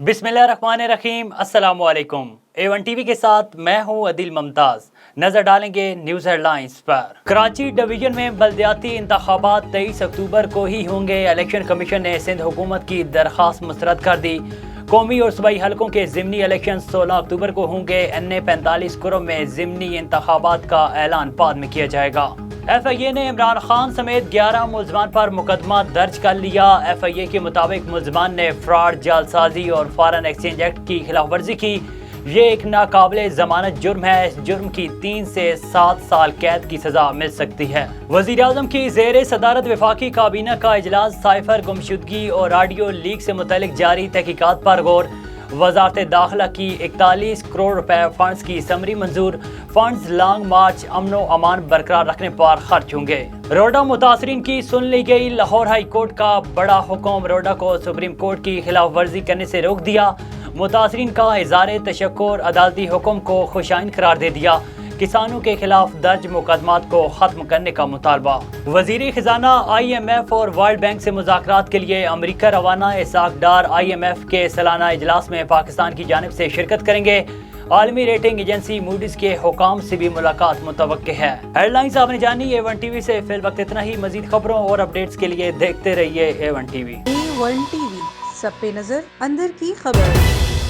बिस्मिल्लाहिर्रहमानिर्रहीम, अस्सलामु अलैकुम। A1 टीवी के साथ मैं हूं अदिल मुमताज। नजर डालेंगे न्यूज़ हेडलाइंस पर। कराची डिवीजन में बल्दियाती इंतखाबात 23 अक्टूबर को ही होंगे। इलेक्शन कमीशन ने सिंध हुकूमत की दरख्वास्त मुस्तरद कर दी। कौमी और सूबाई हलकों के ज़िमनी इलेक्शन 16 अक्टूबर को होंगे। NA 45 कुरम में ज़िमनी इंतखाबात का ऐलान बाद में किया जाएगा। FIA ने इमरान खान समेत 11 मुलजमान पर मुकदमा दर्ज कर लिया। FIA के मुताबिक मुलजमान ने फ्रॉड, जालसाजी और फॉरेन एक्सचेंज एक्ट की खिलाफ वर्जी की। ये एक नाकाबिले जमानत जुर्म है। इस जुर्म की 3 से 7 साल कैद की सजा मिल सकती है। वज़ीर आज़म की ज़ेर सदारत वफाकी काबीना का इजलास साइफर गुमशुदगी और ऑडियो लीक से मुतल्लिक जारी तहकीकात पर गौर। वजारत दाखिला की 41 करोड़ रुपए फंड्स की समरी मंजूर। फंड्स लॉन्ग मार्च अमनो अमान बरकरार रखने पर खर्च होंगे। रोडा मुतासरीन की सुन ली गई। लाहौर हाई कोर्ट का बड़ा हुक्म, रोडा को सुप्रीम कोर्ट की खिलाफ वर्जी करने से रोक दिया। मुतासरीन का इज़हार तशक्कुर, अदालती हुक्म को खुशाइन करार दे दिया। किसानों के खिलाफ दर्ज मुकदमात को खत्म करने का मुतालबा। वजीर खजाना IMF और वर्ल्ड बैंक से मुज़ाकरात के लिए अमरीका रवाना। इसाक डार IMF के सालाना इजलास में पाकिस्तान की जानिब से शिरकत करेंगे। आलमी रेटिंग एजेंसी मूडीज के हुकाम से भी मुलाकात मुतवक्के है। हेडलाइंस आपने जानी। A1 टीवी से फिल वक्त इतना ही। मजीद खबरों और अपडेट्स के लिए देखते रहिए A1 टीवी। A1 टीवी, सब पे नजर, अंदर की खबर।